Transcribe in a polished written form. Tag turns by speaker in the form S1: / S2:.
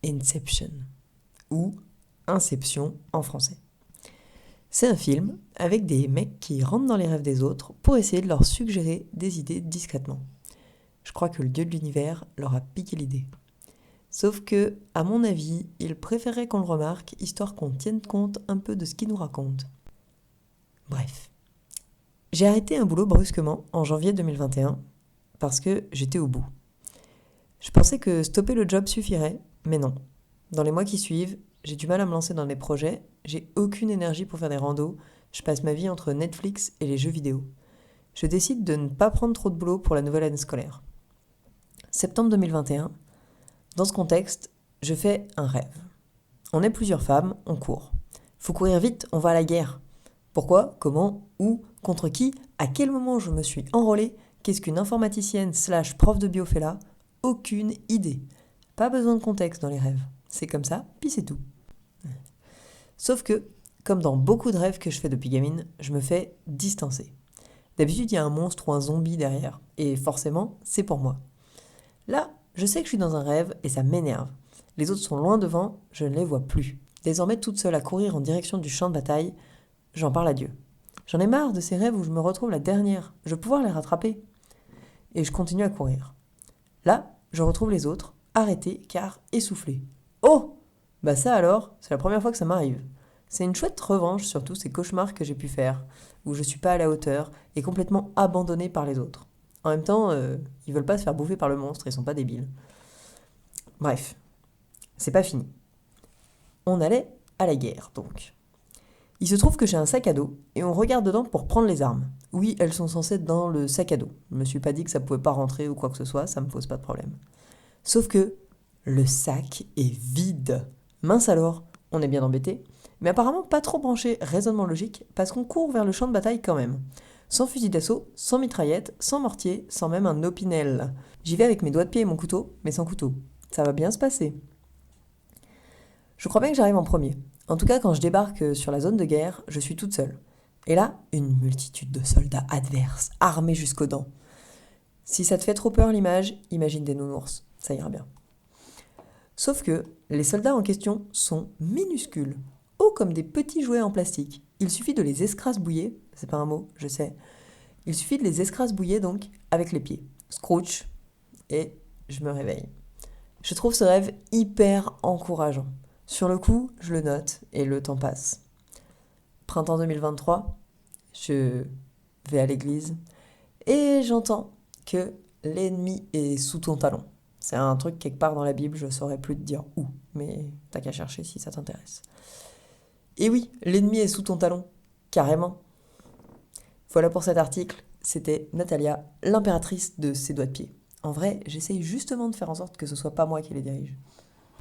S1: Inception, ou Inception en français. C'est un film avec des mecs qui rentrent dans les rêves des autres pour essayer de leur suggérer des idées discrètement. Je crois que le dieu de l'univers leur a piqué l'idée. Sauf que, à mon avis, il préférait qu'on le remarque, histoire qu'on tienne compte un peu de ce qu'il nous raconte. Bref. J'ai arrêté un boulot brusquement en janvier 2021 parce que j'étais au bout. Je pensais que stopper le job suffirait, mais non. Dans les mois qui suivent, j'ai du mal à me lancer dans les projets, j'ai aucune énergie pour faire des randos, je passe ma vie entre Netflix et les jeux vidéo. Je décide de ne pas prendre trop de boulot pour la nouvelle année scolaire. Septembre 2021, dans ce contexte, je fais un rêve. On est plusieurs femmes, on court. Faut courir vite, on va à la guerre. Pourquoi, comment, où, contre qui, à quel moment je me suis enrôlée, qu'est-ce qu'une informaticienne / prof de bio fait là? Aucune idée. Pas besoin de contexte dans les rêves. C'est comme ça, puis c'est tout. Sauf que, comme dans beaucoup de rêves que je fais depuis gamine, je me fais distancer. D'habitude, il y a un monstre ou un zombie derrière, et forcément, c'est pour moi. Là, je sais que je suis dans un rêve et ça m'énerve. Les autres sont loin devant, je ne les vois plus. Désormais toute seule à courir en direction du champ de bataille, j'en parle à Dieu. J'en ai marre de ces rêves où je me retrouve la dernière, je veux pouvoir les rattraper. Et je continue à courir. Là, je retrouve les autres, arrêtés car essoufflés. Oh! Bah ça alors, c'est la première fois que ça m'arrive. C'est une chouette revanche sur tous ces cauchemars que j'ai pu faire, où je suis pas à la hauteur et complètement abandonnée par les autres. En même temps, ils veulent pas se faire bouffer par le monstre, ils sont pas débiles. Bref, c'est pas fini. On allait à la guerre, donc. Il se trouve que j'ai un sac à dos, et on regarde dedans pour prendre les armes. Oui, elles sont censées être dans le sac à dos. Je me suis pas dit que ça pouvait pas rentrer ou quoi que ce soit, ça me pose pas de problème. Sauf que le sac est vide. Mince alors, on est bien embêté, mais apparemment pas trop branché raisonnement logique, parce qu'on court vers le champ de bataille quand même. Sans fusil d'assaut, sans mitraillette, sans mortier, sans même un opinel. J'y vais avec mes doigts de pied et mon couteau, mais sans couteau. Ça va bien se passer. Je crois bien que j'arrive en premier. En tout cas, quand je débarque sur la zone de guerre, je suis toute seule. Et là, une multitude de soldats adverses, armés jusqu'aux dents. Si ça te fait trop peur l'image, imagine des nounours, ça ira bien. Sauf que les soldats en question sont minuscules, hauts comme des petits jouets en plastique. Il suffit de les escrasbouiller, c'est pas un mot, je sais. Il suffit de les escrasbouiller donc avec les pieds. Scrouch, et je me réveille. Je trouve ce rêve hyper encourageant. Sur le coup, je le note et le temps passe. Printemps 2023, je vais à l'église et j'entends que l'ennemi est sous ton talon. C'est un truc quelque part dans la Bible, je saurais plus te dire où, mais t'as qu'à chercher si ça t'intéresse. Et oui, l'ennemi est sous ton talon, carrément. Voilà pour cet article, c'était Natalia, l'impératrice de ses doigts de pied. En vrai, j'essaye justement de faire en sorte que ce soit pas moi qui les dirige.